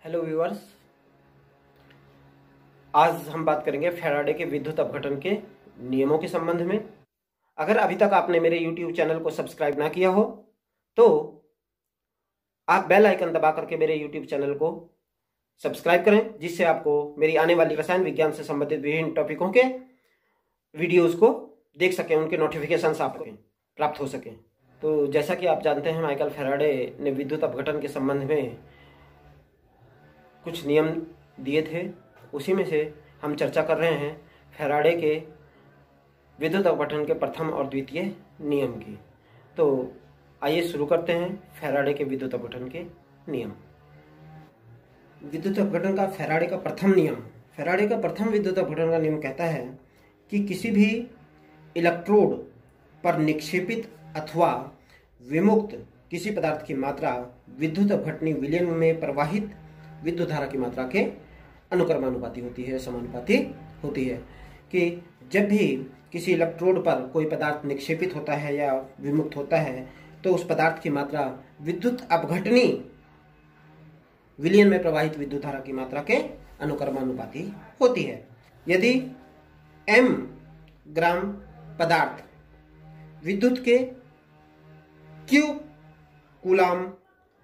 Hello viewers, आज हम बात करेंगे फैराडे के विद्युत अपघटन के नियमों के संबंध में। अगर अभी तक आपने मेरे YouTube चैनल को सब्सक्राइब ना किया हो तो आप बेल आइकन दबा करके मेरे YouTube चैनल को सब्सक्राइब करें, जिससे आपको मेरी आने वाली रसायन विज्ञान से संबंधित विभिन्न टॉपिकों के वीडियोज़ को देख सकें, उनके नोटिफिकेशंस आपको प्राप्त हो सकें। तो जैसा कि आप जानते हैं, माइकल फैराडे ने विद्युत अपघटन के संबंध में कुछ नियम दिए थे, उसी में से हम चर्चा कर रहे हैं फैराडे के विद्युत अपघटन के प्रथम और द्वितीय नियम की। तो आइए शुरू करते हैं फैराडे के विद्युत अपघटन के नियम। विद्युत अपघटन का फैराडे का प्रथम नियम। फैराडे का प्रथम विद्युत अपघटन का नियम कहता है कि किसी भी इलेक्ट्रोड पर निक्षेपित अथवा विमुक्त किसी पदार्थ की मात्रा विद्युत अपघटनी विलयन में प्रवाहित विद्युत धारा की मात्रा के अनुक्रमानुपाती होती है, समानुपाती होती है। कि जब भी किसी इलेक्ट्रोड पर कोई पदार्थ निक्षेपित होता है या विमुक्त होता है तो उस पदार्थ की मात्रा विद्युत अपघटनी विलयन में प्रवाहित विद्युत धारा की मात्रा के अनुक्रमानुपाती होती है। यदि m ग्राम पदार्थ विद्युत के q कूलाम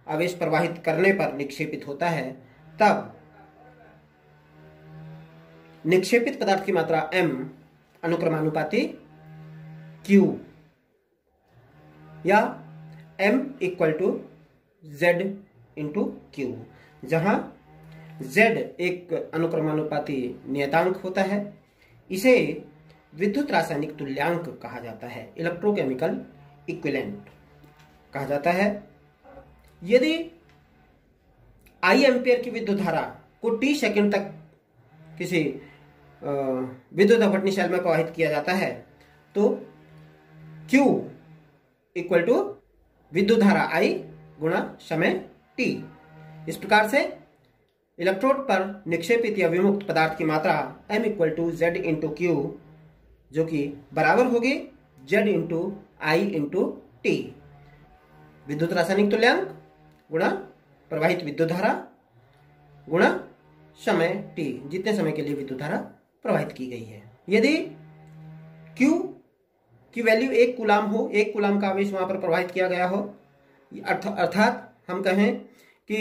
आवेश प्रवाहित करने पर निक्षेपित होता है, तब निक्षेपित पदार्थ की मात्रा m अनुक्रमानुपाती q या m equal to z into q, जहां z एक अनुक्रमानुपाती नियतांक होता है। इसे विद्युत रासायनिक तुल्यांक कहा जाता है, इलेक्ट्रोकेमिकल इक्विवेलेंट कहा जाता है। यदि I एम्पियर की विद्युत धारा को t सेकंड तक किसी विद्युत अपघटनी शेल में प्रवाहित किया जाता है तो Q इक्वल टू विद्युत धारा I गुणा समय t। इस प्रकार से इलेक्ट्रोड पर निक्षेपित या विमुक्त पदार्थ की मात्रा m equal to z into Q, जो कि बराबर होगी z into I into T, विद्युत रासायनिक तुल्यांक गुणा प्रवाहित विद्युत धारा गुणा समय t, जितने समय के लिए विद्युत धारा प्रवाहित की गई है। यदि q की वैल्यू 1 कूलाम हो, 1 कूलाम का आवेश वहां पर प्रवाहित किया गया हो, अर्थात हम कहें कि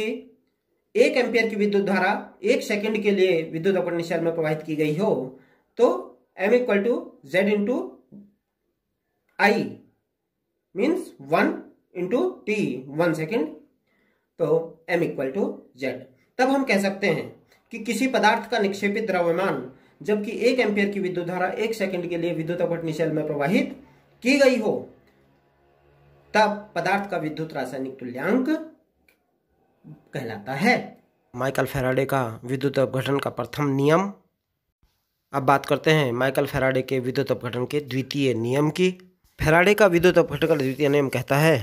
1 एम्पियर की विद्युत धारा 1 सेकंड के लिए विद्युत अपघटनी शेल में प्रवाहित की गई हो, तो m equal to z into I means 1 into T, 1 second, तो m इक्वल टू z। तब हम कह सकते हैं कि किसी पदार्थ का निक्षेपित द्रव्यमान जबकि 1 एम्पियर की विद्युत धारा 1 सेकंड के लिए विद्युत अपघटनी शेल में प्रवाहित की गई हो, तब पदार्थ का विद्युत रासायनिक तुल्यांक कहलाता है। माइकल फैराडे का विद्युत अपघटन का प्रथम नियम। अब बात करते हैं माइकल फैराडे के विद्युत अपघटन के द्वितीय नियम की। फैराडे का विद्युत अपघटन का द्वितीय नियम कहता है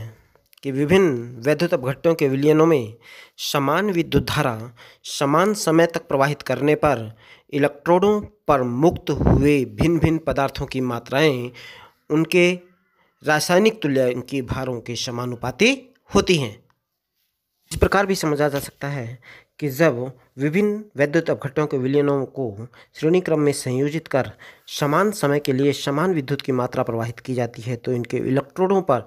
कि विभिन्न वैद्युत अपघट्यों के विलयनों में समान विद्युत धारा समान समय तक प्रवाहित करने पर इलेक्ट्रोडों पर मुक्त हुए भिन्न भिन्न पदार्थों की मात्राएं उनके रासायनिक तुल्यांकी भारों के समानुपाती होती हैं। इस प्रकार भी समझा जा सकता है कि जब विभिन्न वैद्युत अपघट्यों के विलयनों को श्रेणी क्रम में संयोजित कर समान समय के लिए समान विद्युत की मात्रा प्रवाहित की जाती है, तो इनके इलेक्ट्रोडों पर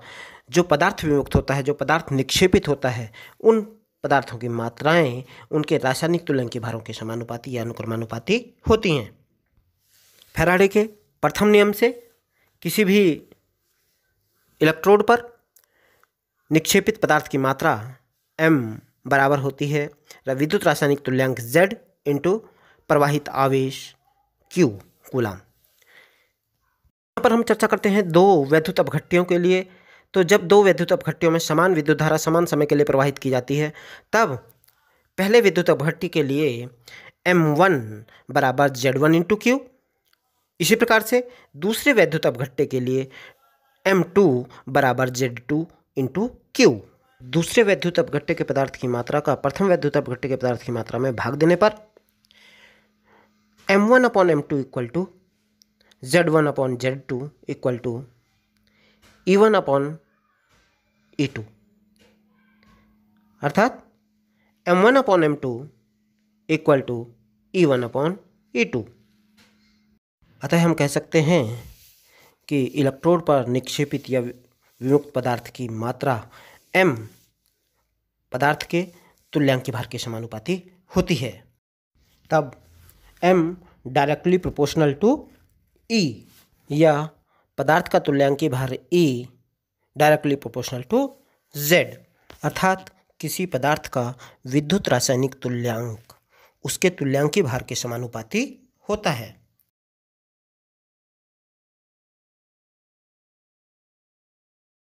जो पदार्थ विमुक्त होता है, जो पदार्थ निक्षेपित होता है, उन पदार्थों की मात्राएं उनके रासायनिक तुल्यांकी भारों के समानुपाती या अनुक्रमानुपाती होती हैं। फैराडे के प्रथम नियम से किसी भी इलेक्ट्रोड पर निक्षेपित पदार्थ की मात्रा m बराबर होती है विद्युत रासायनिक तुल्यांक z इंटू प्रवाहित आवेश q कूलाम। यहाँ पर हम चर्चा करते हैं दो वैद्युत अपघट्यों के लिए। तो जब दो वैद्युत अपघट्यों में समान विद्युत धारा समान समय के लिए प्रवाहित की जाती है, तब पहले विद्युत अपघट्य के लिए m1 बराबर z1 इंटू क्यू। इसी प्रकार से दूसरे वैद्युत अपघट्य के लिए m2 बराबर z2 इंटू क्यू। दूसरे वैद्युत अपघट्य के पदार्थ की मात्रा का प्रथम वैद्युत अपघट्य के पदार्थ की मात्रा में भाग देने पर m1 upon m2 equal to z1 upon z2 equal to E1 upon E2, अर्थात m1 upon m2 equal to E1/E2। अतः हम कह सकते हैं कि इलेक्ट्रोड पर निक्षेपित या विमुक्त पदार्थ की मात्रा m पदार्थ के तुल्यांकी भार के समानुपाती होती है। तब m directly proportional to E या पदार्थ का तुल्यांकी भार E directly proportional to Z, अर्थात किसी पदार्थ का विद्युत रासायनिक तुल्यांक उसके तुल्यांकी भार के समानुपाती होता है।